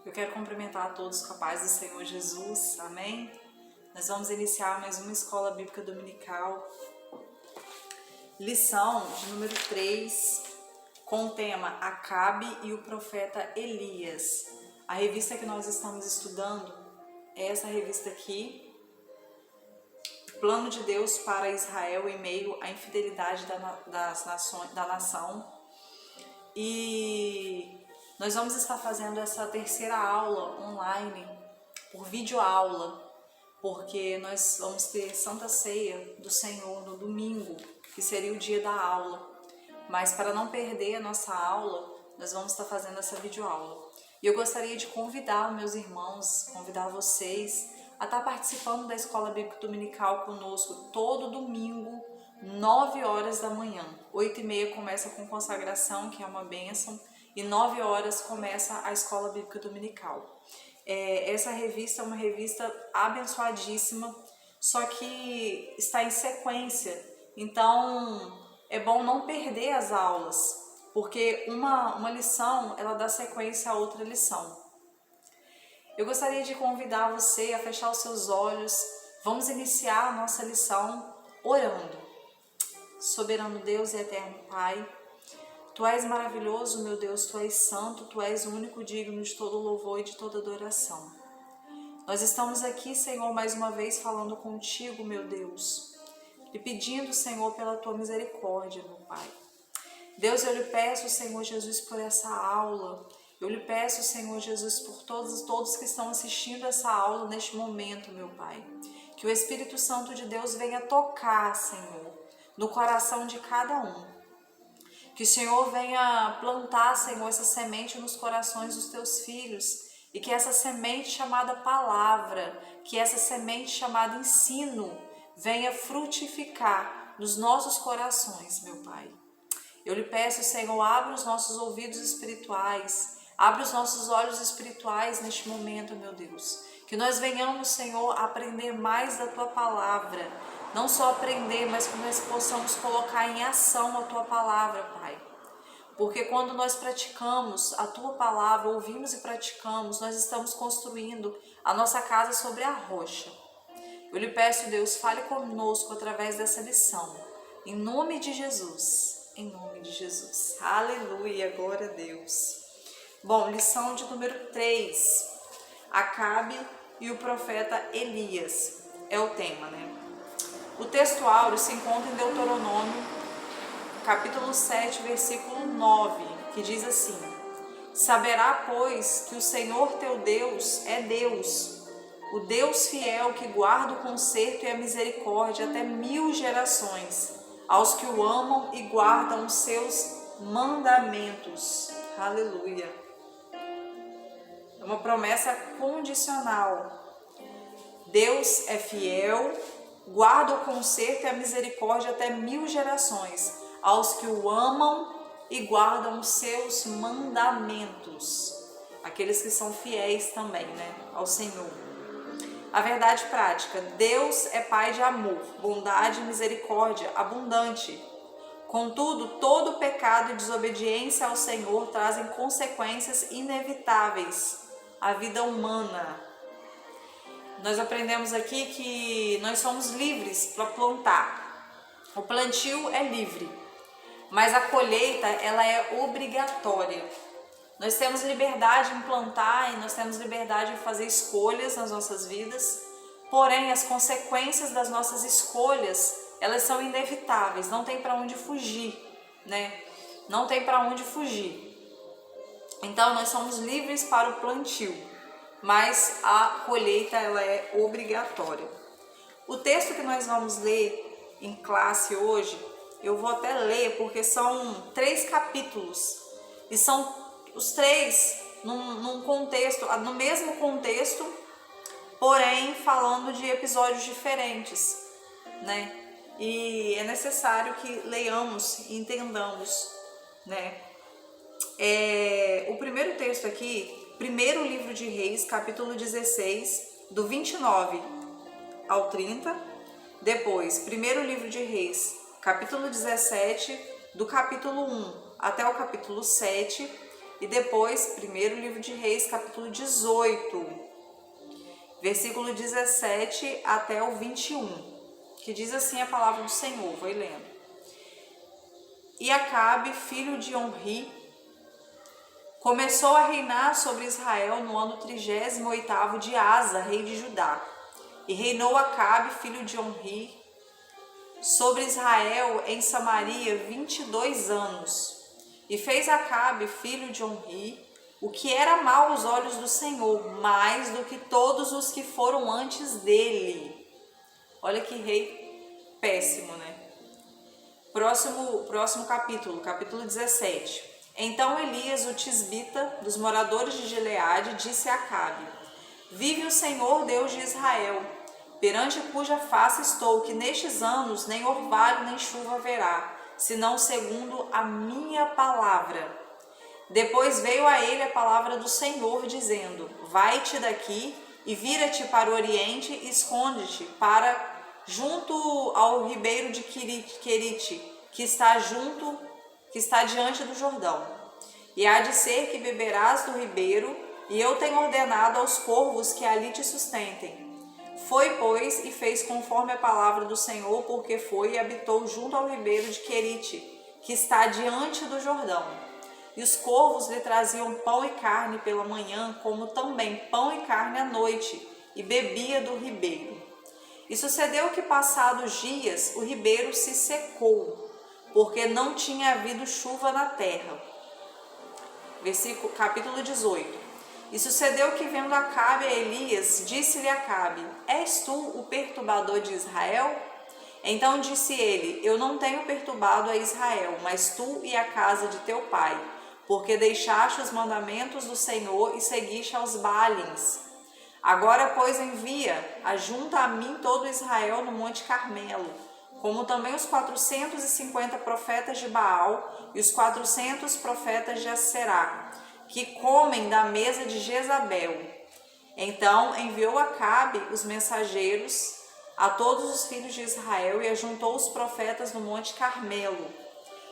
Eu quero cumprimentar a todos com a paz do Senhor Jesus, amém? Nós vamos iniciar mais uma escola bíblica dominical, lição de número 3, com o tema Acabe e o profeta Elias. A revista que nós estamos estudando é essa revista aqui, Plano de Deus para Israel em meio à infidelidade da nação. E nós vamos estar fazendo essa terceira aula online, por videoaula, porque nós vamos ter Santa Ceia do Senhor no domingo, que seria o dia da aula. Mas para não perder a nossa aula, nós vamos estar fazendo essa videoaula. E eu gostaria de convidar meus irmãos, convidar vocês a estar participando da Escola Bíblica Dominical conosco todo domingo, 9 horas da manhã. 8h30 começa com consagração, que é uma bênção, e 9 horas começa a Escola Bíblica Dominical. Essa revista é uma revista abençoadíssima, só que está em sequência, então é bom não perder as aulas, porque uma lição ela dá sequência a outra lição. Eu gostaria de convidar você a fechar os seus olhos. Vamos iniciar a nossa lição orando. Soberano Deus e eterno Pai, Tu és maravilhoso, meu Deus, Tu és santo, Tu és o único digno de todo louvor e de toda adoração. Nós estamos aqui, Senhor, mais uma vez falando contigo, meu Deus, e pedindo, Senhor, pela Tua misericórdia, meu Pai. Deus, eu lhe peço, Senhor Jesus, por essa aula. Eu lhe peço, Senhor Jesus, por todos que estão assistindo essa aula neste momento, meu Pai. Que o Espírito Santo de Deus venha tocar, Senhor, no coração de cada um. Que o Senhor venha plantar, Senhor, essa semente nos corações dos teus filhos. E que essa semente chamada palavra, que essa semente chamada ensino, venha frutificar nos nossos corações, meu Pai. Eu lhe peço, Senhor, abra os nossos ouvidos espirituais, abre os nossos olhos espirituais neste momento, meu Deus. Que nós venhamos, Senhor, a aprender mais da Tua palavra. Não só aprender, mas que nós possamos colocar em ação a Tua palavra, Pai. Porque quando nós praticamos a Tua palavra, ouvimos e praticamos, nós estamos construindo a nossa casa sobre a rocha. Eu lhe peço, Deus, fale conosco através dessa lição. Em nome de Jesus. Em nome de Jesus. Aleluia, glória a Deus. Bom, lição de número 3. Acabe e o profeta Elias. É o tema, né? O texto áureo se encontra em Deuteronômio, capítulo 7, versículo 9, que diz assim: Saberá, pois, que o Senhor teu Deus é Deus, o Deus fiel que guarda o conserto e a misericórdia até 1000 gerações, aos que o amam e guardam os seus mandamentos. Aleluia. É uma promessa condicional. Deus é fiel, guarda o conserto e a misericórdia até 1000 gerações, aos que o amam e guardam os seus mandamentos. Aqueles que são fiéis também, né, ao Senhor. A verdade prática: Deus é Pai de amor, bondade e misericórdia abundante. Contudo, todo pecado e desobediência ao Senhor trazem consequências inevitáveis à vida humana. Nós aprendemos aqui que nós somos livres para plantar. O plantio é livre, mas a colheita ela é obrigatória. Nós temos liberdade em plantar e nós temos liberdade em fazer escolhas nas nossas vidas, porém as consequências das nossas escolhas, elas são inevitáveis, não tem para onde fugir, né? Não tem para onde fugir. Então nós somos livres para o plantio, mas a colheita ela é obrigatória. O texto que nós vamos ler em classe hoje, eu vou até ler porque são 3 capítulos e são os 3 num contexto, no mesmo contexto, porém falando de episódios diferentes, né? E é necessário que leiamos e entendamos, né? O primeiro texto aqui, primeiro livro de Reis, capítulo 16, do 29 ao 30. Depois, primeiro livro de Reis, capítulo 17, do capítulo 1 até o capítulo 7. e depois, primeiro livro de Reis, capítulo 18, versículo 17 até o 21, que diz assim a palavra do Senhor, vou lendo. E Acabe, filho de Onri, começou a reinar sobre Israel no ano 38º de Asa, rei de Judá. E reinou Acabe, filho de Onri, sobre Israel em Samaria 22 anos. E fez Acabe, filho de Onri, o que era mau aos olhos do Senhor, mais do que todos os que foram antes dele. Olha que rei péssimo, né? Próximo capítulo, capítulo 17. Então Elias, o tisbita, dos moradores de Gileade, disse a Acabe: Vive o Senhor Deus de Israel, perante cuja face estou, que nestes anos nem orvalho nem chuva haverá, senão segundo a minha palavra. Depois veio a ele a palavra do Senhor, dizendo: Vai-te daqui e vira-te para o oriente e esconde-te para junto ao ribeiro de Querite, que está diante do Jordão. E há de ser que beberás do ribeiro, e eu tenho ordenado aos corvos que ali te sustentem. Foi, pois, e fez conforme a palavra do Senhor, porque foi e habitou junto ao ribeiro de Querite, que está diante do Jordão. E os corvos lhe traziam pão e carne pela manhã, como também pão e carne à noite, e bebia do ribeiro. E sucedeu que, passados dias, o ribeiro se secou, porque não tinha havido chuva na terra. Capítulo 18. E sucedeu que, vendo Acabe a Elias, disse-lhe Acabe: És tu o perturbador de Israel? Então disse ele: Eu não tenho perturbado a Israel, mas tu e a casa de teu pai, porque deixaste os mandamentos do Senhor e seguiste aos Baalins. Agora, pois, ajunta a mim todo Israel no Monte Carmelo, como também os 450 profetas de Baal e os 400 profetas de Aserá, que comem da mesa de Jezabel. Então enviou Acabe os mensageiros a todos os filhos de Israel e ajuntou os profetas no Monte Carmelo.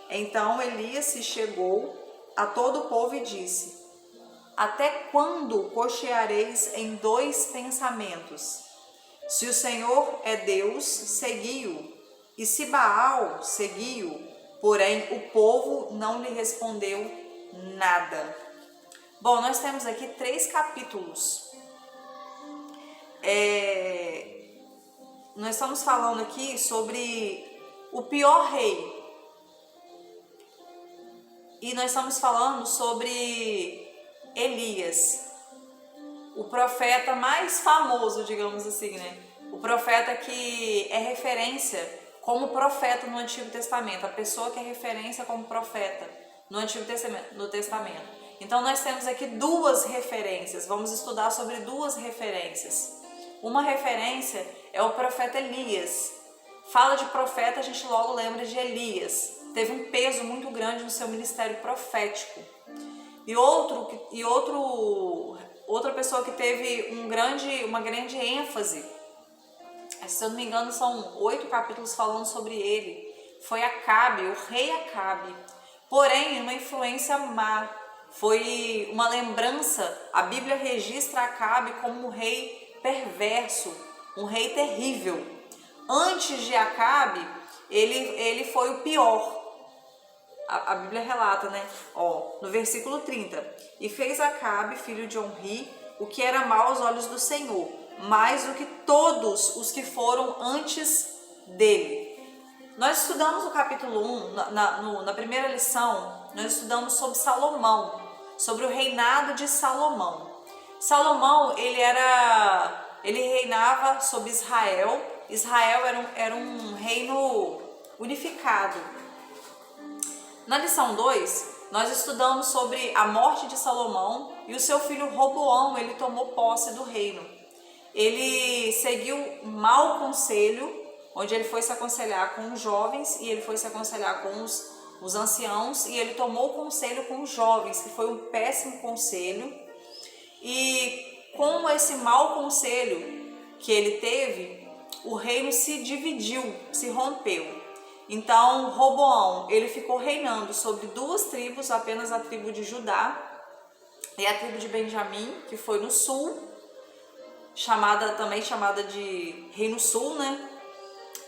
Então Elias se chegou a todo o povo e disse: Até quando cocheareis em dois pensamentos? Se o Senhor é Deus, segui-o, e se Baal, segui-o. Porém, o povo não lhe respondeu nada. Bom, nós temos aqui 3 capítulos. Nós estamos falando aqui sobre o pior rei. E nós estamos falando sobre Elias, o profeta mais famoso, digamos assim, né? O profeta que é referência como profeta no Antigo Testamento, a pessoa que é referência como profeta no Antigo Testamento. Então nós temos aqui 2 referências, vamos estudar sobre 2 referências. Uma referência é o profeta Elias. Fala de profeta, a gente logo lembra de Elias. Teve um peso muito grande no seu ministério profético. Outra pessoa que teve uma grande ênfase, se eu não me engano são 8 capítulos falando sobre ele, foi Acabe, o rei Acabe. Porém, uma influência má, foi uma lembrança, a Bíblia registra Acabe como um rei perverso, um rei terrível. Antes de Acabe, ele foi o pior. A Bíblia relata, né? No versículo 30. E fez Acabe, filho de Onri, o que era mau aos olhos do Senhor, mais do que todos os que foram antes dele. Nós estudamos o capítulo 1, na primeira lição, nós estudamos sobre Salomão, sobre o reinado de Salomão. Salomão, ele reinava sobre Israel. Israel era um reino unificado. Na lição 2, nós estudamos sobre a morte de Salomão e o seu filho Roboão, ele tomou posse do reino. Ele seguiu um mau conselho, onde ele foi se aconselhar com os jovens e ele foi se aconselhar com os anciãos, e ele tomou conselho com os jovens, que foi um péssimo conselho. E com esse mau conselho que ele teve, o reino se dividiu, se rompeu. Então, Roboão, ele ficou reinando sobre 2 tribos, apenas a tribo de Judá e a tribo de Benjamim, que foi no sul, também chamada de Reino Sul, né?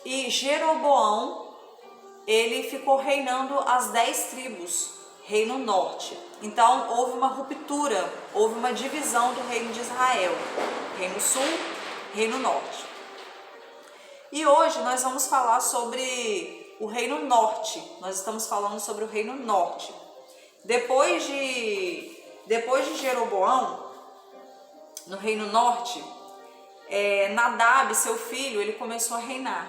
E Jeroboão, ele ficou reinando as 10 tribos, Reino Norte. Então houve uma ruptura, houve uma divisão do reino de Israel, Reino Sul, Reino Norte. E hoje nós vamos falar sobre o Reino Norte, nós estamos falando sobre o Reino Norte. Depois de Jeroboão, no Reino Norte, Nadab, seu filho, ele começou a reinar.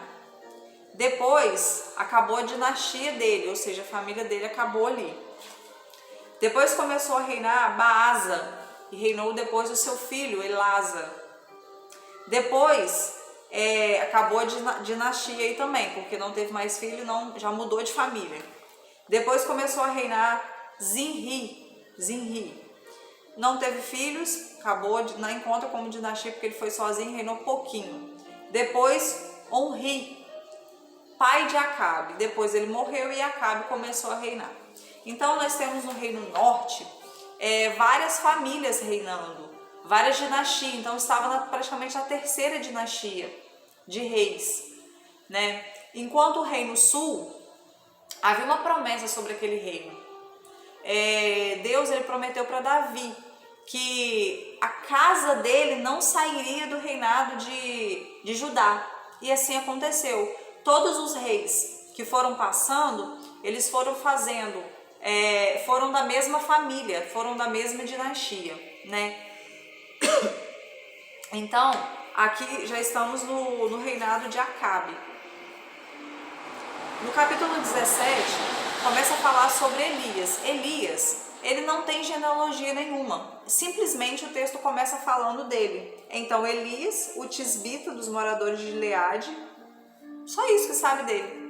Depois acabou a dinastia dele, ou seja, a família dele acabou ali. Depois começou a reinar Baasa, e reinou depois o seu filho, Elasa. Depois acabou a dinastia aí também, porque não teve mais filho, já mudou de família. Depois começou a reinar Zinri. Não teve filhos, acabou, não conta como dinastia porque ele foi sozinho, reinou pouquinho. Depois Onri, pai de Acabe. Depois ele morreu e Acabe começou a reinar. Então nós temos no Reino Norte várias famílias reinando, várias dinastias. Então estava praticamente na terceira dinastia de reis, né? Enquanto o Reino Sul, havia uma promessa sobre aquele reino. Deus ele prometeu para Davi que a casa dele não sairia do reinado de Judá. E assim aconteceu. Todos os reis que foram passando, eles foram fazendo, foram da mesma família, foram da mesma dinastia, né? Então, aqui já estamos no reinado de Acabe. No capítulo 17, começa a falar sobre Elias. Elias, ele não tem genealogia nenhuma, simplesmente o texto começa falando dele. Então, Elias, o tisbita dos moradores de Gileade, só isso que sabe dele.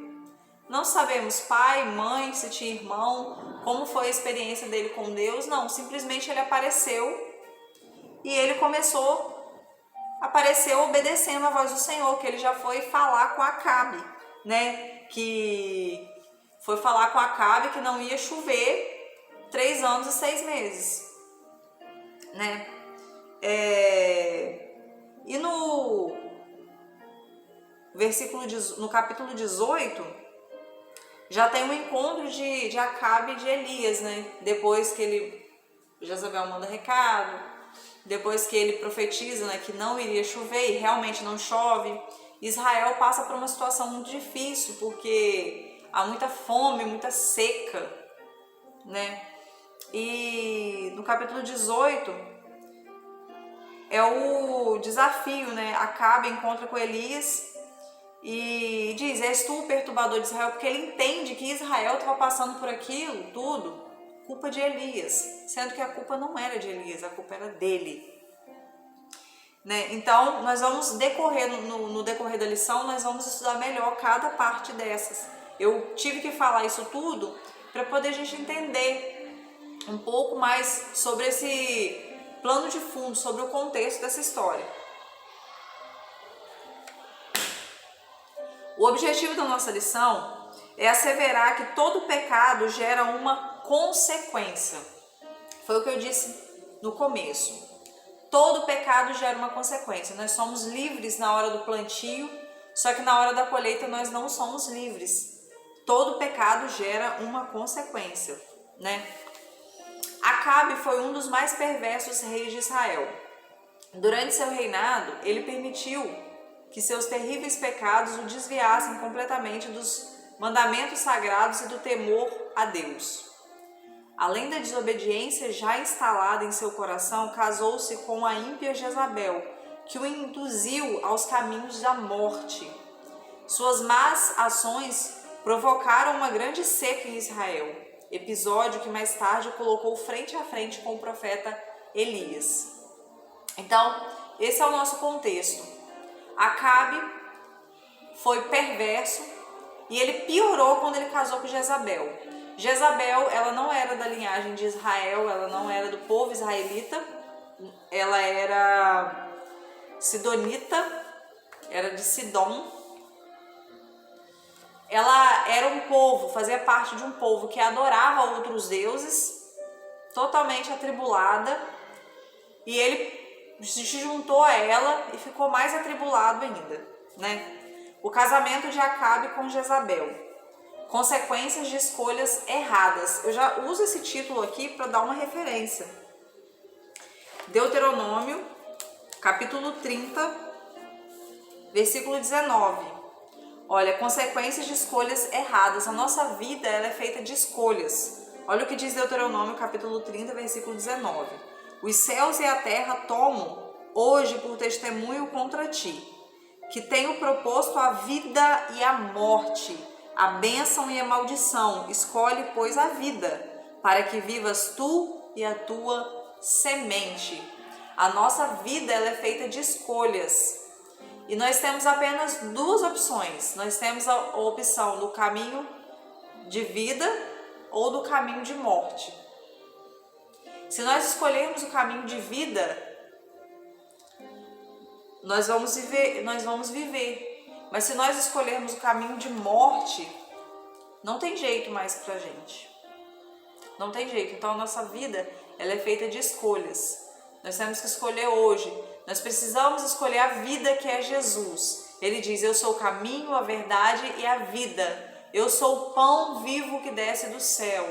Não sabemos pai, mãe, se tinha irmão, como foi a experiência dele com Deus, não, simplesmente ele apareceu e ele apareceu obedecendo a voz do Senhor, que ele já foi falar com Acabe, né? Que foi falar com Acabe que não ia chover 3 anos e 6 meses, né? E no capítulo 18, já tem um encontro de Acabe e de Elias, né? Depois que Jezabel manda recado, depois que ele profetiza, né, que não iria chover e realmente não chove, Israel passa por uma situação muito difícil, porque há muita fome, muita seca, né? E no capítulo 18 é o desafio, né? Acabe encontra com Elias e diz: és tu o perturbador de Israel? Porque ele entende que Israel estava passando por aquilo tudo, culpa de Elias, sendo que a culpa não era de Elias, a culpa era dele, né? Então nós vamos no decorrer da lição, nós vamos estudar melhor cada parte dessas. Eu tive que falar isso tudo para poder a gente entender um pouco mais sobre esse plano de fundo, sobre o contexto dessa história. O objetivo da nossa lição é asseverar que todo pecado gera uma consequência. Foi o que eu disse no começo. Todo pecado gera uma consequência. Nós somos livres na hora do plantio, só que na hora da colheita nós não somos livres. Todo pecado gera uma consequência, né? Acabe foi um dos mais perversos reis de Israel. Durante seu reinado, ele permitiu que seus terríveis pecados o desviassem completamente dos mandamentos sagrados e do temor a Deus. Além da desobediência já instalada em seu coração, casou-se com a ímpia Jezabel, que o induziu aos caminhos da morte. Suas más ações provocaram uma grande seca em Israel, episódio que mais tarde o colocou frente a frente com o profeta Elias. Então, esse é o nosso contexto. Acabe foi perverso e ele piorou quando ele casou com Jezabel. Jezabel, ela não era da linhagem de Israel, ela não era do povo israelita, ela era sidonita, era de Sidom. Ela era um povo, fazia parte de um povo que adorava outros deuses, totalmente atribulada, e ele se juntou a ela e ficou mais atribulado ainda, né? O casamento de Acabe com Jezabel. Consequências de escolhas erradas. Eu já uso esse título aqui para dar uma referência. Deuteronômio, capítulo 30, versículo 19. Olha, consequências de escolhas erradas. A nossa vida ela é feita de escolhas. Olha o que diz Deuteronômio, capítulo 30, versículo 19. Os céus e a terra tomam hoje por testemunho contra ti, que tenho proposto a vida e a morte, a bênção e a maldição. Escolhe, pois, a vida, para que vivas tu e a tua semente. A nossa vida ela é feita de escolhas. E nós temos apenas duas opções. Nós temos a opção do caminho de vida ou do caminho de morte. Se nós escolhermos o caminho de vida, nós vamos viver. Mas se nós escolhermos o caminho de morte, não tem jeito mais pra gente. Não tem jeito. Então a nossa vida ela é feita de escolhas. Nós temos que escolher hoje. Nós precisamos escolher a vida que é Jesus. Ele diz, eu sou o caminho, a verdade e a vida. Eu sou o pão vivo que desce do céu.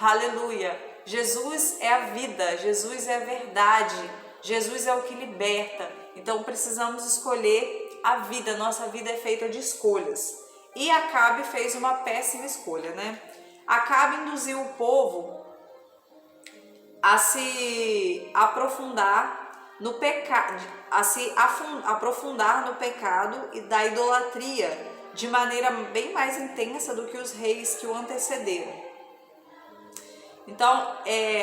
Aleluia. Jesus é a vida, Jesus é a verdade, Jesus é o que liberta. Então precisamos escolher a vida, nossa vida é feita de escolhas. E Acabe fez uma péssima escolha, né? Acabe induziu o povo a se aprofundar no pecado, aprofundar no pecado e da idolatria de maneira bem mais intensa do que os reis que o antecederam. Então,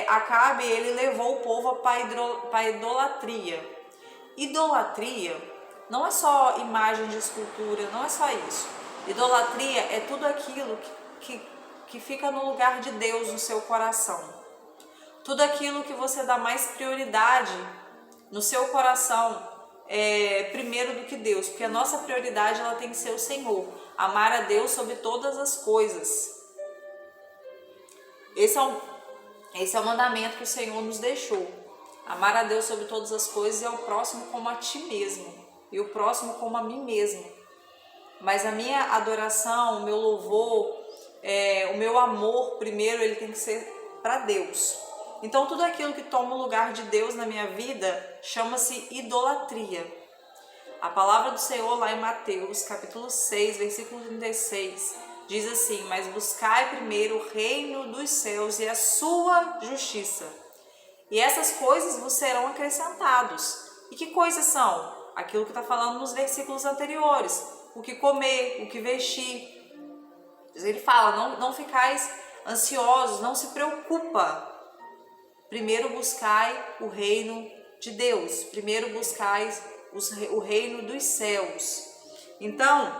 Acabe, ele levou o povo para a idolatria. Idolatria não é só imagem de escultura, não é só isso. Idolatria é tudo aquilo que fica no lugar de Deus no seu coração. Tudo aquilo que você dá mais prioridade no seu coração primeiro do que Deus. Porque a nossa prioridade ela tem que ser o Senhor. Amar a Deus sobre todas as coisas. Esse é o mandamento que o Senhor nos deixou. Amar a Deus sobre todas as coisas e ao próximo como a ti mesmo. E o próximo como a mim mesmo. Mas a minha adoração, o meu louvor, o meu amor primeiro, ele tem que ser para Deus. Então tudo aquilo que toma o lugar de Deus na minha vida chama-se idolatria. A palavra do Senhor lá em Mateus, capítulo 6, versículo 36, diz assim, mas buscai primeiro o reino dos céus e a sua justiça. E essas coisas vos serão acrescentados. E que coisas são? Aquilo que está falando nos versículos anteriores. O que comer, o que vestir. Ele fala, não ficais ansiosos, não se preocupa. Primeiro buscai o reino de Deus. Primeiro buscai o reino dos céus. Então,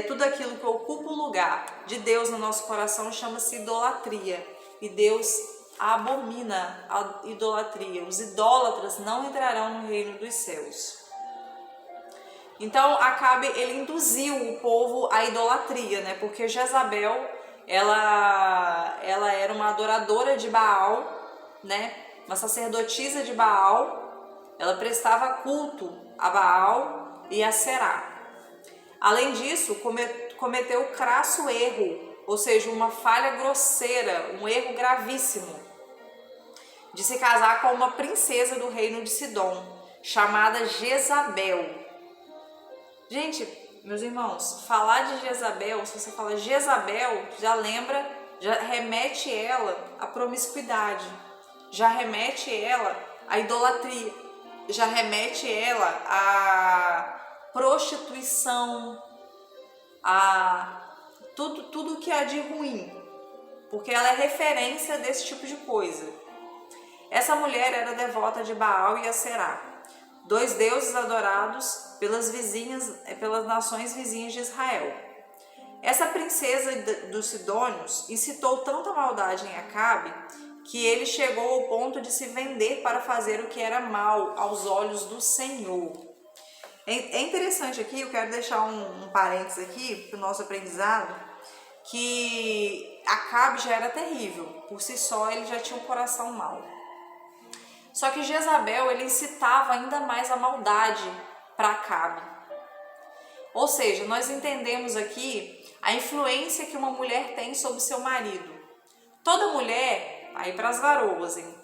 tudo aquilo que ocupa o lugar de Deus no nosso coração chama-se idolatria. E Deus abomina a idolatria. Os idólatras não entrarão no reino dos céus. Então, Acabe, ele induziu o povo à idolatria, né? Porque Jezabel, ela era uma adoradora de Baal, né? Uma sacerdotisa de Baal. Ela prestava culto a Baal e a Será. Além disso, cometeu o crasso erro, ou seja, uma falha grosseira, um erro gravíssimo, de se casar com uma princesa do reino de Sidom, chamada Jezabel. Gente, meus irmãos, falar de Jezabel, se você fala Jezabel, já remete ela à promiscuidade, já remete ela à idolatria, já remete ela à prostituição, a tudo que há de ruim, porque ela é referência desse tipo de coisa. Essa mulher era devota de Baal e Aserá, dois deuses adorados pelas nações vizinhas de Israel. Essa princesa dos Sidônios incitou tanta maldade em Acabe que ele chegou ao ponto de se vender para fazer o que era mal aos olhos do Senhor. É interessante aqui, eu quero deixar um parênteses aqui para o nosso aprendizado, que Acabe já era terrível, por si só ele já tinha um coração mau. Só que Jezabel, ele incitava ainda mais a maldade para Acabe. Ou seja, nós entendemos aqui a influência que uma mulher tem sobre seu marido. Toda mulher, aí para as varoas, hein?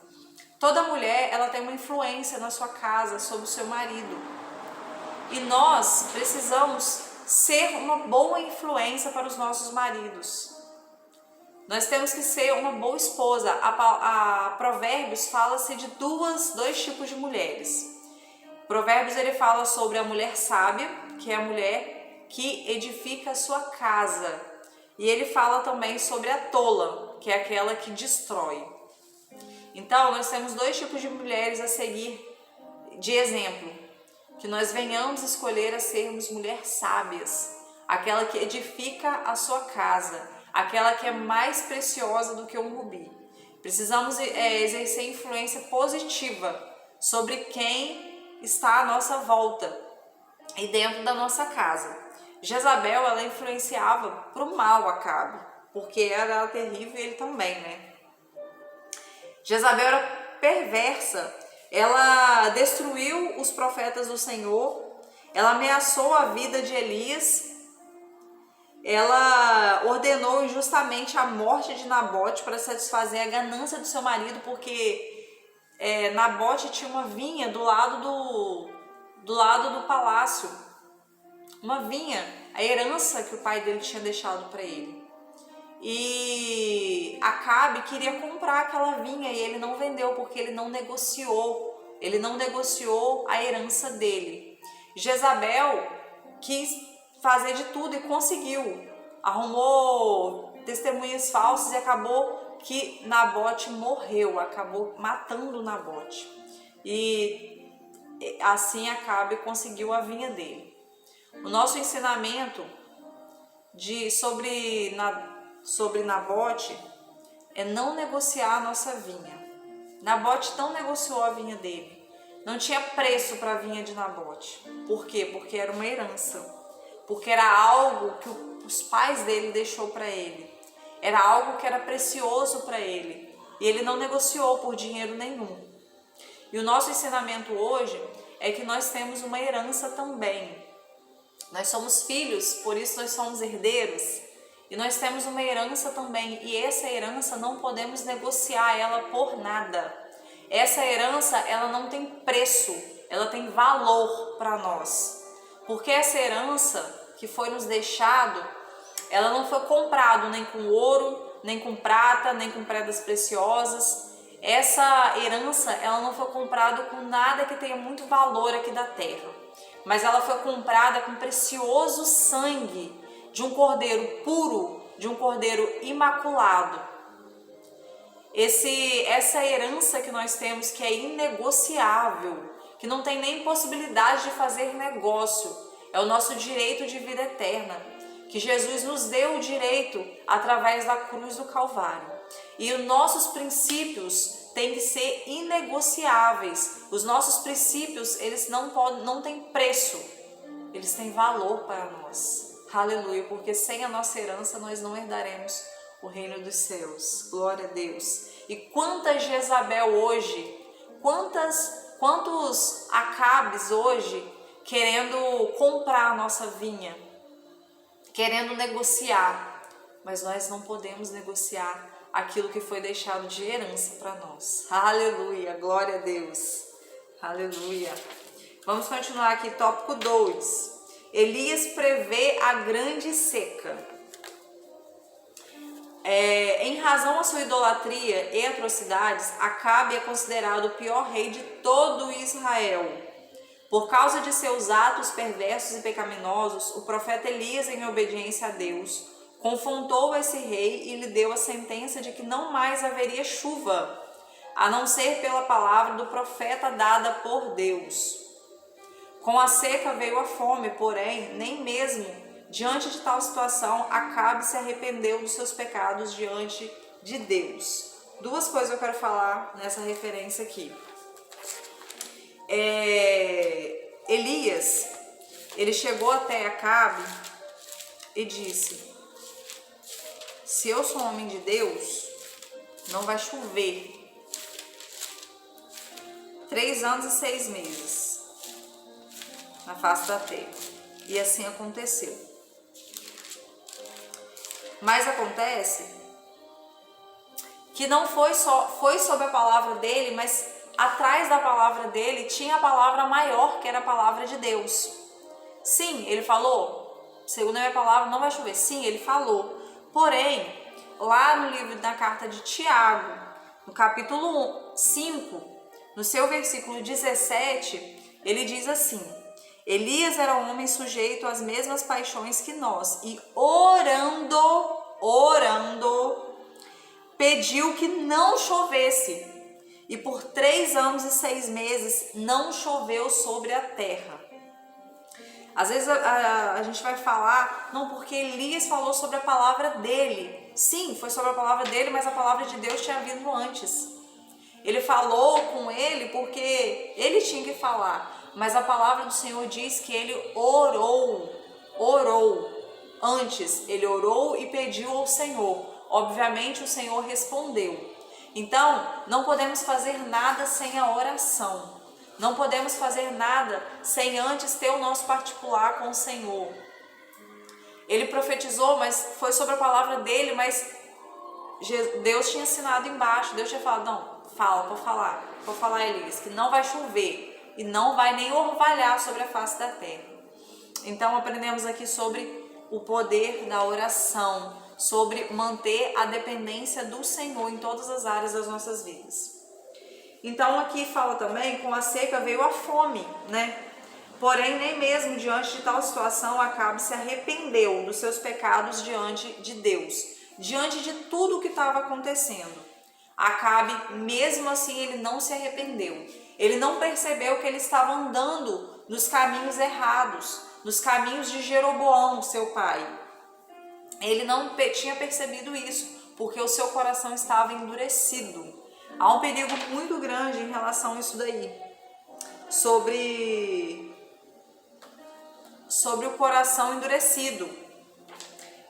Toda mulher, ela tem uma influência na sua casa sobre o seu marido. E nós precisamos ser uma boa influência para os nossos maridos. Nós temos que ser uma boa esposa. A Provérbios fala-se de dois tipos de mulheres. Provérbios ele fala sobre a mulher sábia, que é a mulher que edifica a sua casa. E ele fala também sobre a tola, que é aquela que destrói. Então, nós temos dois tipos de mulheres a seguir de exemplo. Que nós venhamos escolher a sermos mulheres sábias. Aquela que edifica a sua casa. Aquela que é mais preciosa do que um rubi. Precisamos exercer influência positiva sobre quem está à nossa volta e dentro da nossa casa. Jezabel, ela influenciava para o mal Acabe, porque era terrível e ele também, né? Jezabel era perversa, ela destruiu os profetas do Senhor, ela ameaçou a vida de Elias, ela ordenou injustamente a morte de Nabote para satisfazer a ganância do seu marido, porque Nabote tinha uma vinha do lado do palácio, uma vinha, a herança que o pai dele tinha deixado para ele. E Acabe queria comprar aquela vinha e ele não vendeu porque ele não negociou a herança dele. Jezabel quis fazer de tudo e conseguiu, arrumou testemunhas falsas e acabou que Nabote morreu, acabou matando Nabote. E assim Acabe conseguiu a vinha dele. O nosso ensinamento sobre Nabote é não negociar a nossa vinha. Nabote não negociou a vinha dele. Não tinha preço para a vinha de Nabote. Por quê? Porque era uma herança. Porque era algo que os pais dele deixou para ele. Era algo que era precioso para ele. E ele não negociou por dinheiro nenhum. E o nosso ensinamento hoje é que nós temos uma herança também. Nós somos filhos, por isso nós somos herdeiros. E nós temos uma herança também. E essa herança não podemos negociar ela por nada. Essa herança, ela não tem preço, ela tem valor para nós. Porque essa herança que foi nos deixado, ela não foi comprada nem com ouro, nem com prata, nem com pedras preciosas. Essa herança, ela não foi comprada com nada que tenha muito valor aqui da terra. Mas ela foi comprada com precioso sangue de um cordeiro puro, de um cordeiro imaculado. Essa herança que nós temos, que é inegociável, que não tem nem possibilidade de fazer negócio, é o nosso direito de vida eterna, que Jesus nos deu o direito através da cruz do Calvário. E os nossos princípios têm que ser inegociáveis. Os nossos princípios, eles não têm preço, eles têm valor para nós. Aleluia, porque sem a nossa herança nós não herdaremos o reino dos céus. Glória a Deus. E quantas Jezabel hoje, quantos Acabes hoje querendo comprar a nossa vinha, querendo negociar, mas nós não podemos negociar aquilo que foi deixado de herança para nós. Aleluia, glória a Deus. Aleluia. Vamos continuar aqui, tópico 2. Elias prevê a grande seca. Em razão à sua idolatria e atrocidades, Acabe é considerado o pior rei de todo Israel. Por causa de seus atos perversos e pecaminosos, o profeta Elias, em obediência a Deus, confrontou esse rei e lhe deu a sentença de que não mais haveria chuva, a não ser pela palavra do profeta dada por Deus. Com a seca veio a fome, porém, nem mesmo diante de tal situação, Acabe se arrependeu dos seus pecados diante de Deus. Duas coisas eu quero falar nessa referência aqui. Elias, ele chegou até Acabe e disse: se eu sou um homem de Deus, não vai chover 3 anos e 6 meses na face da terra. E assim aconteceu. Mas acontece que não foi sobre a palavra dele, mas atrás da palavra dele tinha a palavra maior, que era a palavra de Deus. Sim, ele falou, segundo a minha palavra, não vai chover. Sim, ele falou. Porém, lá no livro da carta de Tiago, no capítulo 5, no seu versículo 17, ele diz assim: Elias era um homem sujeito às mesmas paixões que nós, e orando, pediu que não chovesse. E por 3 anos e 6 meses não choveu sobre a terra. Às vezes a gente vai falar, não, porque Elias falou sobre a palavra dele. Sim, foi sobre a palavra dele, mas a palavra de Deus tinha vindo antes. Ele falou com ele porque ele tinha que falar, mas a palavra do Senhor diz que ele orou antes. Ele orou e pediu ao Senhor. Obviamente o Senhor respondeu. Então, não podemos fazer nada sem a oração. Não podemos fazer nada sem antes ter o nosso particular com o Senhor. Ele profetizou, mas foi sobre a palavra dele, mas Deus tinha assinado embaixo. Deus tinha falado, não, pode falar, Elias, que não vai chover e não vai nem orvalhar sobre a face da terra. Então aprendemos aqui sobre o poder da oração, sobre manter a dependência do Senhor em todas as áreas das nossas vidas. Então aqui fala também, com a seca veio a fome, né? Porém, nem mesmo diante de tal situação Acabe se arrependeu dos seus pecados diante de Deus, diante de tudo o que estava acontecendo. Acabe, mesmo assim, ele não se arrependeu. Ele não percebeu que ele estava andando nos caminhos errados, nos caminhos de Jeroboão, seu pai. Ele não tinha percebido isso, porque o seu coração estava endurecido. Há um perigo muito grande em relação a isso daí, sobre o coração endurecido.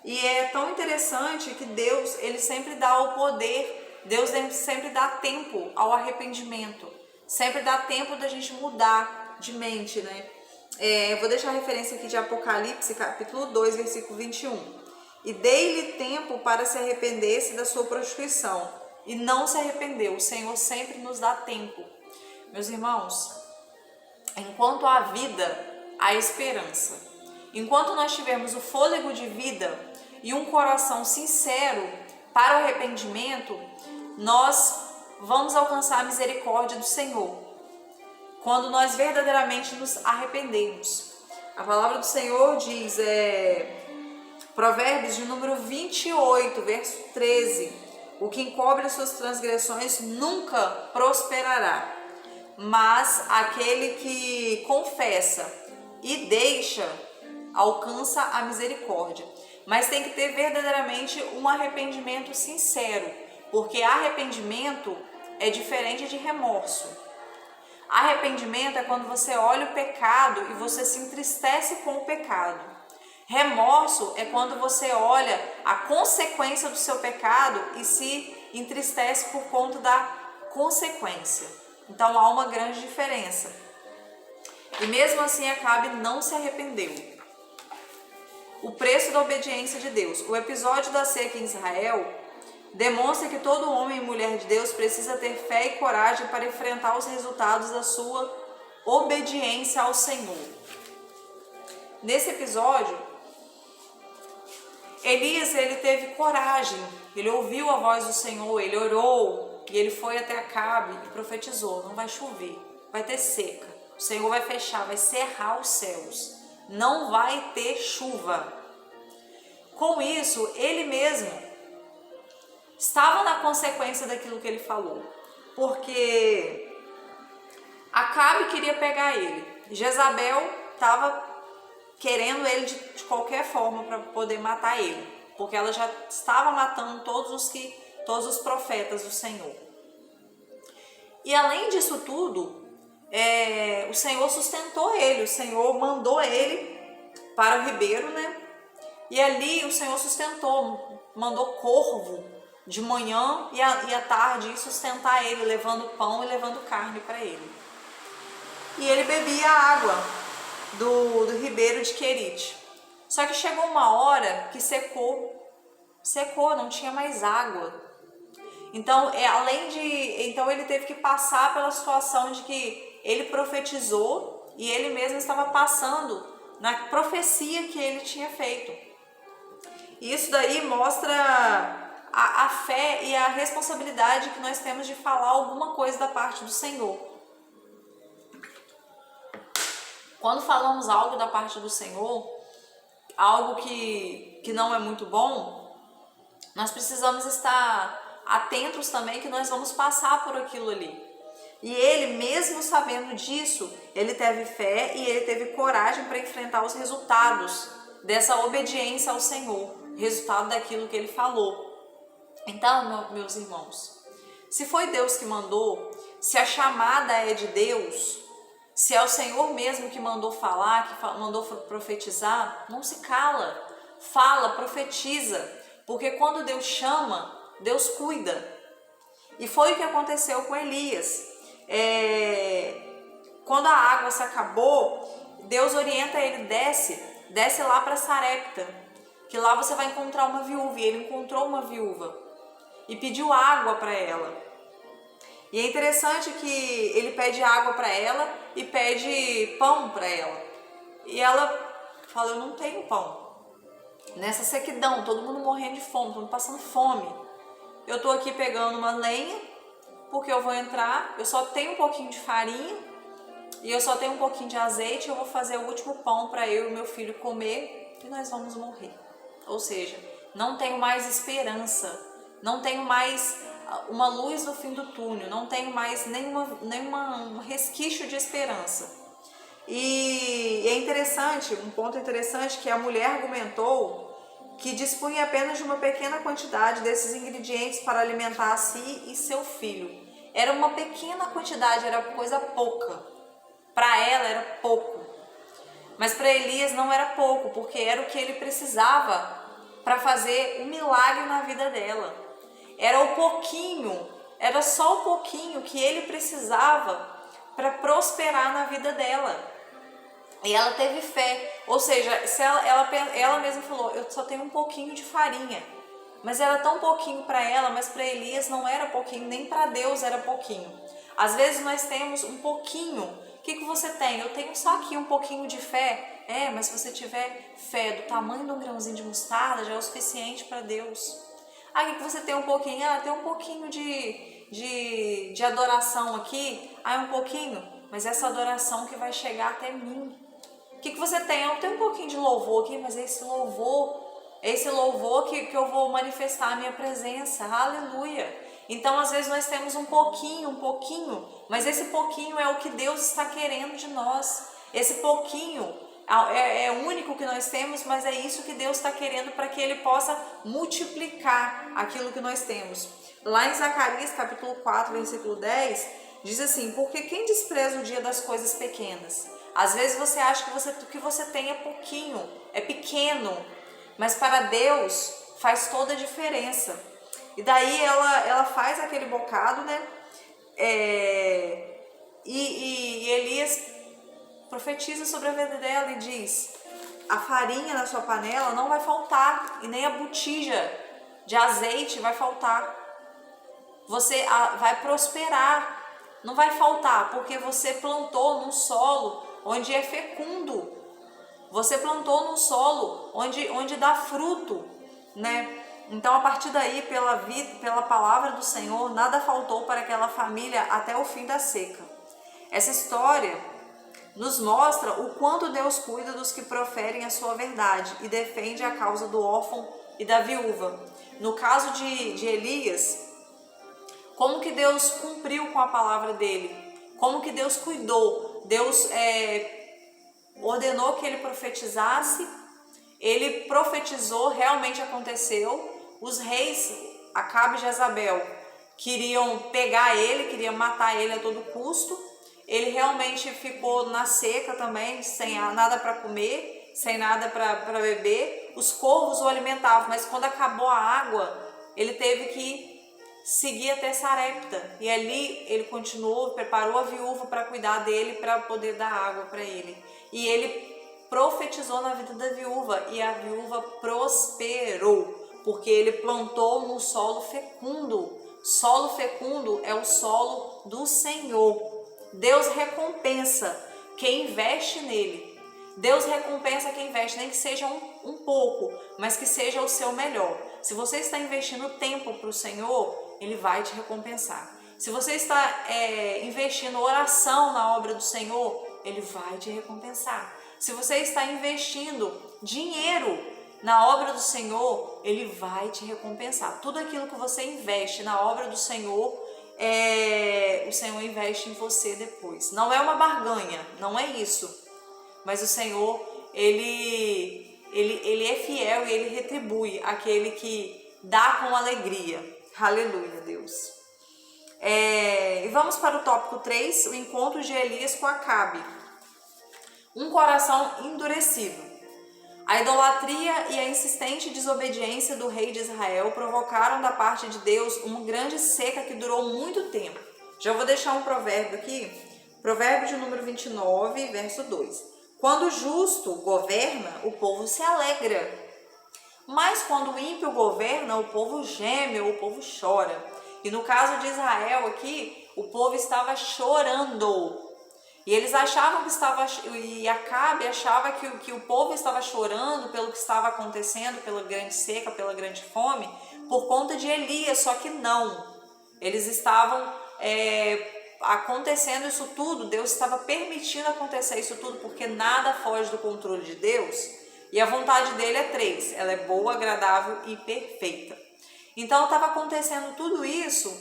E é tão interessante que Deus, ele sempre dá o poder, Deus sempre dá tempo ao arrependimento, sempre dá tempo da gente mudar de mente, né? Vou deixar a referência aqui de Apocalipse, capítulo 2, versículo 21. E dei-lhe tempo para se arrepender-se da sua prostituição, e não se arrependeu. O Senhor sempre nos dá tempo. Meus irmãos, enquanto há vida, há esperança. Enquanto nós tivermos o fôlego de vida e um coração sincero para o arrependimento, nós vamos alcançar a misericórdia do Senhor, quando nós verdadeiramente nos arrependemos. A palavra do Senhor diz, Provérbios de número 28, verso 13, o que encobre as suas transgressões nunca prosperará, mas aquele que confessa e deixa alcança a misericórdia. Mas tem que ter verdadeiramente um arrependimento sincero, porque arrependimento é diferente de remorso. Arrependimento é quando você olha o pecado e você se entristece com o pecado. Remorso é quando você olha a consequência do seu pecado e se entristece por conta da consequência. Então há uma grande diferença. E mesmo assim Acabe não se arrependeu. O preço da obediência de Deus. O episódio da seca em Israel demonstra que todo homem e mulher de Deus precisa ter fé e coragem para enfrentar os resultados da sua obediência ao Senhor. Nesse episódio, Elias, ele teve coragem, ele ouviu a voz do Senhor, ele orou e ele foi até Acabe e profetizou, não vai chover, vai ter seca, o Senhor vai fechar, vai cerrar os céus, não vai ter chuva. Com isso, ele mesmo estava na consequência daquilo que ele falou, porque Acabe queria pegar ele, Jezabel estava querendo ele de qualquer forma para poder matar ele, porque ela já estava matando todos os profetas do Senhor. E além disso tudo, o Senhor sustentou ele, o Senhor mandou ele para o ribeiro, né? E ali o Senhor sustentou, mandou corvo de manhã e à tarde ir sustentar ele, levando pão e levando carne para ele. E ele bebia a água do ribeiro de Querite. Só que chegou uma hora que secou, não tinha mais água. Então, então ele teve que passar pela situação de que ele profetizou e ele mesmo estava passando na profecia que ele tinha feito. E isso daí mostra a fé e a responsabilidade que nós temos de falar alguma coisa da parte do Senhor. Quando falamos algo da parte do Senhor, algo que não é muito bom, nós precisamos estar atentos também que nós vamos passar por aquilo ali. E ele, mesmo sabendo disso, ele teve fé e ele teve coragem para enfrentar os resultados dessa obediência ao Senhor, resultado daquilo que ele falou. Então, meus irmãos, se foi Deus que mandou, se a chamada é de Deus, se é o Senhor mesmo que mandou falar, que mandou profetizar, não se cala, fala, profetiza, porque quando Deus chama, Deus cuida. E foi o que aconteceu com Elias. Quando a água se acabou, Deus orienta ele, desce lá para Sarepta, que lá você vai encontrar uma viúva. E ele encontrou uma viúva e pediu água para ela. E é interessante que ele pede água para ela e pede pão para ela. E ela fala, eu não tenho pão. Nessa sequidão, todo mundo morrendo de fome, todo mundo passando fome. Eu estou aqui pegando uma lenha, porque eu vou entrar, eu só tenho um pouquinho de farinha e eu só tenho um pouquinho de azeite, eu vou fazer o último pão para eu e o meu filho comer e nós vamos morrer. Ou seja, não tenho mais esperança, não tenho mais uma luz no fim do túnel, não tenho mais nenhum resquício de esperança. E é interessante, um ponto interessante, que a mulher argumentou que dispunha apenas de uma pequena quantidade desses ingredientes para alimentar a si e seu filho. Era uma pequena quantidade, era coisa pouca. Para ela era pouco. Mas para Elias não era pouco, porque era o que ele precisava para fazer um milagre na vida dela. Era o pouquinho, era só o pouquinho que ele precisava para prosperar na vida dela. E ela teve fé, ou seja, se ela mesma falou, eu só tenho um pouquinho de farinha, mas era tão pouquinho para ela, mas para Elias não era pouquinho, nem para Deus era pouquinho. Às vezes nós temos um pouquinho, o que você tem? Eu tenho só aqui um pouquinho de fé, mas se você tiver fé do tamanho de um grãozinho de mostarda, já é o suficiente para Deus. Aí que você tem um pouquinho, tem um pouquinho de adoração aqui, um pouquinho, mas essa adoração que vai chegar até mim. O que você tem? Eu tenho um pouquinho de louvor aqui, mas esse louvor que eu vou manifestar a minha presença, aleluia. Então às vezes nós temos um pouquinho, mas esse pouquinho é o que Deus está querendo de nós. Esse pouquinho é o único que nós temos, mas é isso que Deus está querendo para que Ele possa multiplicar aquilo que nós temos. Lá em Zacarias capítulo 4, versículo 10, diz assim, porque quem despreza o dia das coisas pequenas? Às vezes você acha que o que você tem é pouquinho, é pequeno, mas para Deus faz toda a diferença. E daí ela faz aquele bocado, né? E Elias profetiza sobre a vida dela e diz, a farinha na sua panela não vai faltar e nem a botija de azeite vai faltar. Você vai prosperar, não vai faltar, porque você plantou num solo onde é fecundo. Você plantou num solo onde dá fruto, né? Então, a partir daí, pela palavra do Senhor, nada faltou para aquela família até o fim da seca. Essa história nos mostra o quanto Deus cuida dos que proferem a sua verdade e defende a causa do órfão e da viúva. No caso de Elias, como que Deus cumpriu com a palavra dele? Como que Deus cuidou? Deus ordenou que ele profetizasse, ele profetizou, realmente aconteceu. Os reis, Acabe e Jezabel, queriam pegar ele, queriam matar ele a todo custo. Ele realmente ficou na seca também, sem nada para comer, sem nada para beber. os corvos o alimentavam, mas quando acabou a água, ele teve que seguir até Sarepta, e ali ele continuou, preparou a viúva para cuidar dele, para poder dar água para ele, e ele profetizou na vida da viúva, e a viúva prosperou, porque ele plantou num solo fecundo. Solo fecundo é o solo do Senhor. Deus recompensa quem investe nele. Deus recompensa quem investe, nem que seja um pouco, mas que seja o seu melhor. Se você está investindo tempo para o Senhor, Ele vai te recompensar. Se você está investindo oração na obra do Senhor, Ele vai te recompensar. Se você está investindo dinheiro na obra do Senhor, Ele vai te recompensar. Tudo aquilo que você investe na obra do Senhor, o Senhor investe em você depois. Não é uma barganha, não é isso. Mas o Senhor, Ele é fiel e Ele retribui aquele que dá com alegria. Aleluia, Deus. E vamos para o tópico 3, o encontro de Elias com Acabe. Um coração endurecido. A idolatria e a insistente desobediência do rei de Israel provocaram da parte de Deus uma grande seca que durou muito tempo. Já vou deixar um provérbio aqui, provérbio de número 29, verso 2. Quando o justo governa, o povo se alegra. Mas quando o ímpio governa, o povo geme, o povo chora. E no caso de Israel aqui, o povo estava chorando. E eles achavam que estava, e Acabe achava que o povo estava chorando pelo que estava acontecendo, pela grande seca, pela grande fome, por conta de Elias, só que não. Eles estavam acontecendo isso tudo, Deus estava permitindo acontecer isso tudo, porque nada foge do controle de Deus. E a vontade dele é 3, ela é boa, agradável e perfeita. Então estava acontecendo tudo isso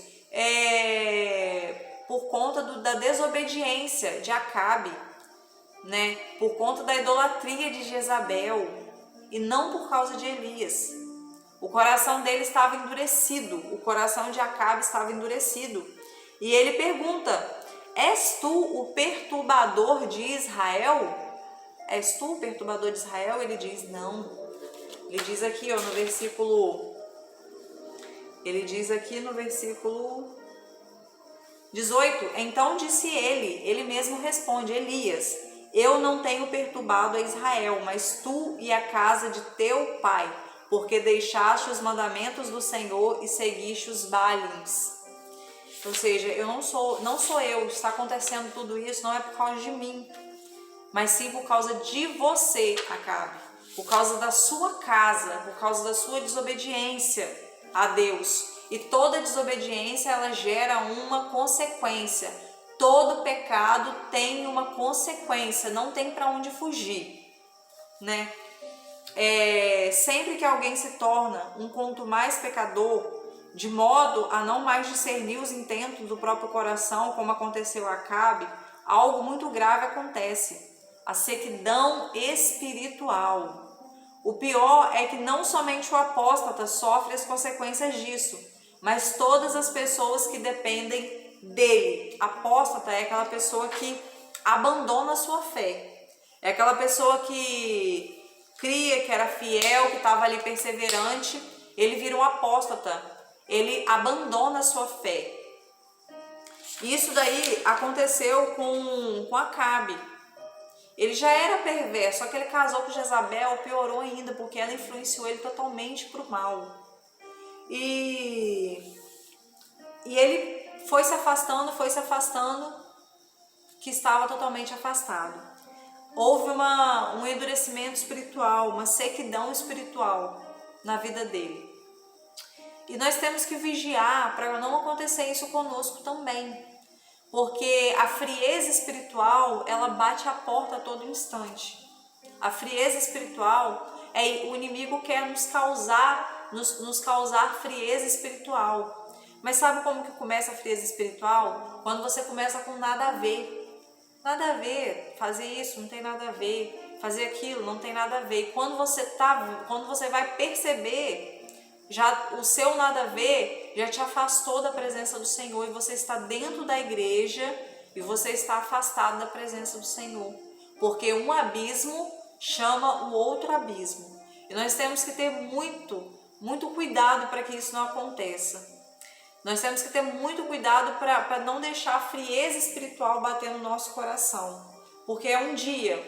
por conta da desobediência de Acabe, né? Por conta da idolatria de Jezabel, e não por causa de Elias. O coração dele estava endurecido, o coração de Acabe estava endurecido. E ele pergunta: és tu o perturbador de Israel? És tu o perturbador de Israel? Ele diz: não. Ele diz aqui, no versículo 18, então disse ele mesmo responde, Elias: eu não tenho perturbado a Israel, mas tu e a casa de teu pai, porque deixaste os mandamentos do Senhor e seguiste os Baalins. Ou seja, não sou eu, está acontecendo tudo isso, não é por causa de mim, mas sim por causa de você, Acabe, por causa da sua casa, por causa da sua desobediência a Deus. E toda desobediência, ela gera uma consequência. Todo pecado tem uma consequência, não tem para onde fugir, né? Sempre que alguém se torna um quanto mais pecador, de modo a não mais discernir os intentos do próprio coração, como aconteceu a Acabe, algo muito grave acontece: a sequidão espiritual. O pior é que não somente o apóstata sofre as consequências disso, mas todas as pessoas que dependem dele. Apóstata é aquela pessoa que abandona a sua fé, é aquela pessoa que cria, que era fiel, que estava ali perseverante, ele vira um apóstata, ele abandona a sua fé. Isso daí aconteceu com Acabe. Ele já era perverso, só que ele casou com Jezabel, piorou ainda, porque ela influenciou ele totalmente para o mal. E ele foi se afastando, que estava totalmente afastado. Houve um endurecimento espiritual, uma sequidão espiritual na vida dele. E nós temos que vigiar para não acontecer isso conosco também. Porque a frieza espiritual, ela bate a porta a todo instante. A frieza espiritual, o inimigo quer nos causar frieza espiritual. Mas sabe como que começa a frieza espiritual? Quando você começa com nada a ver. Nada a ver, fazer isso não tem nada a ver, fazer aquilo não tem nada a ver. E quando você vai perceber, já o seu nada a ver já te afastou da presença do Senhor, e você está dentro da igreja e você está afastado da presença do Senhor, porque um abismo chama o outro abismo. E nós temos que ter muito cuidado para que isso não aconteça. Nós temos que ter muito cuidado para não deixar a frieza espiritual bater no nosso coração. Porque é um dia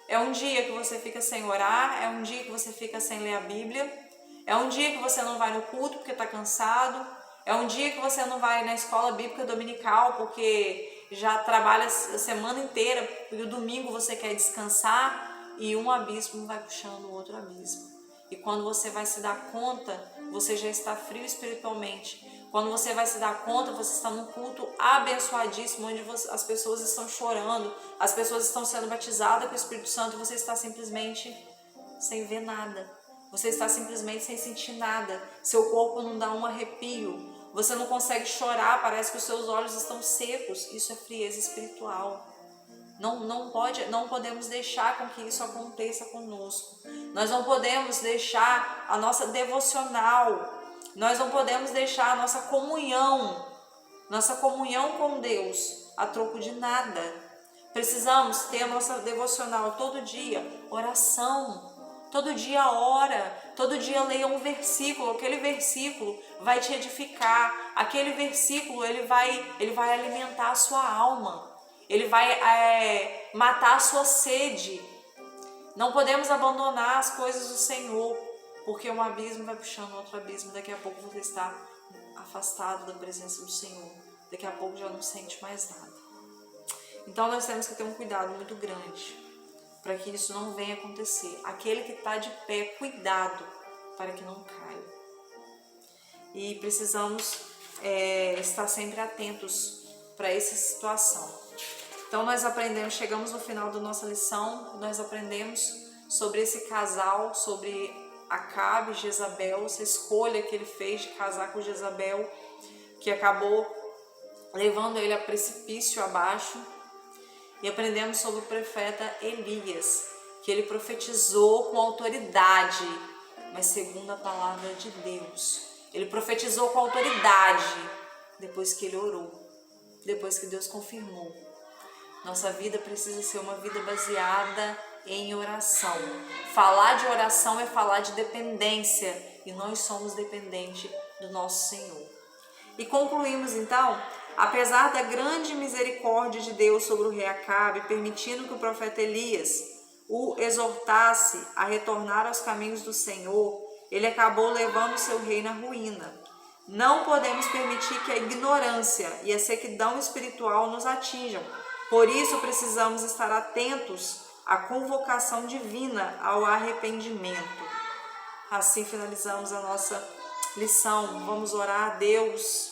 que você fica sem orar, é um dia que você fica sem ler a Bíblia, é um dia que você não vai no culto porque está cansado, é um dia que você não vai na escola bíblica dominical porque já trabalha a semana inteira e o domingo você quer descansar, e um abismo vai puxando o outro abismo. E quando você vai se dar conta, você já está frio espiritualmente. Quando você vai se dar conta, você está num culto abençoadíssimo, onde as pessoas estão chorando, as pessoas estão sendo batizadas com o Espírito Santo, e você está simplesmente sem ver nada. Você está simplesmente sem sentir nada. Seu corpo não dá um arrepio. Você não consegue chorar, parece que os seus olhos estão secos. Isso é frieza espiritual. Não podemos deixar com que isso aconteça conosco. Nós não podemos deixar a nossa devocional, nós não podemos deixar a nossa comunhão com Deus a troco de nada. Precisamos ter a nossa devocional todo dia, oração. Todo dia ora, todo dia leia um versículo. Aquele versículo vai te edificar. Aquele versículo ele vai alimentar a sua alma. Ele vai matar a sua sede. Não podemos abandonar as coisas do Senhor, porque um abismo vai puxando outro abismo. Daqui a pouco você está afastado da presença do Senhor. Daqui a pouco já não sente mais nada. Então nós temos que ter um cuidado muito grande para que isso não venha acontecer. Aquele que está de pé, cuidado para que não caia. E precisamos estar sempre atentos para essa situação. Então nós chegamos no final da nossa lição, nós aprendemos sobre esse casal, sobre Acabe e Jezabel, essa escolha que ele fez de casar com Jezabel, que acabou levando ele a precipício abaixo. E aprendemos sobre o profeta Elias, que ele profetizou com autoridade, mas segundo a palavra de Deus. Ele profetizou com autoridade depois que ele orou, depois que Deus confirmou. Nossa vida precisa ser uma vida baseada em oração. Falar de oração é falar de dependência, e nós somos dependentes do nosso Senhor. E concluímos então, apesar da grande misericórdia de Deus sobre o rei Acabe, permitindo que o profeta Elias o exortasse a retornar aos caminhos do Senhor, ele acabou levando seu reino à ruína. Não podemos permitir que a ignorância e a sequidão espiritual nos atinjam. Por isso precisamos estar atentos à convocação divina ao arrependimento. Assim finalizamos a nossa lição. Vamos orar a Deus.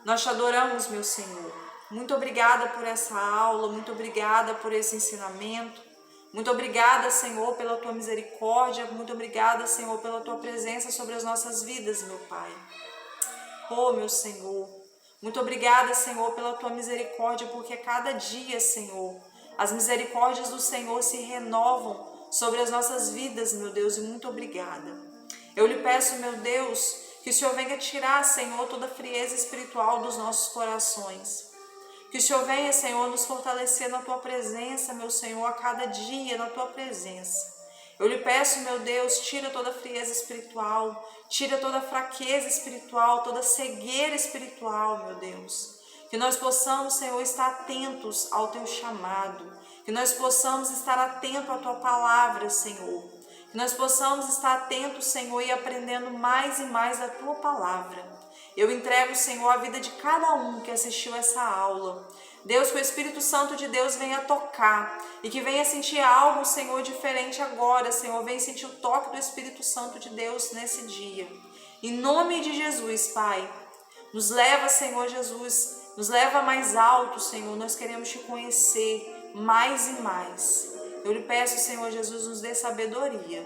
Nós te adoramos, meu Senhor. Muito obrigada por essa aula, muito obrigada por esse ensinamento. Muito obrigada, Senhor, pela tua misericórdia. Muito obrigada, Senhor, pela tua presença sobre as nossas vidas, meu Pai. Oh, meu Senhor. Muito obrigada, Senhor, pela tua misericórdia, porque cada dia, Senhor, as misericórdias do Senhor se renovam sobre as nossas vidas, meu Deus, e muito obrigada. Eu lhe peço, meu Deus, que o Senhor venha tirar, Senhor, toda a frieza espiritual dos nossos corações. Que o Senhor venha, Senhor, nos fortalecer na tua presença, meu Senhor, a cada dia na tua presença. Eu lhe peço, meu Deus, tira toda a frieza espiritual, tira toda a fraqueza espiritual, toda a cegueira espiritual, meu Deus. Que nós possamos, Senhor, estar atentos ao teu chamado. Que nós possamos estar atentos à tua palavra, Senhor. Que nós possamos estar atentos, Senhor, e aprendendo mais e mais da tua palavra. Eu entrego, Senhor, a vida de cada um que assistiu essa aula. Deus, que o Espírito Santo de Deus venha tocar e que venha sentir algo, Senhor, diferente agora, Senhor. Venha sentir o toque do Espírito Santo de Deus nesse dia. Em nome de Jesus, Pai, nos leva, Senhor Jesus, nos leva mais alto, Senhor. Nós queremos te conhecer mais e mais. Eu lhe peço, Senhor Jesus, nos dê sabedoria.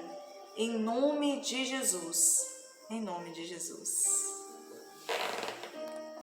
Em nome de Jesus. Em nome de Jesus.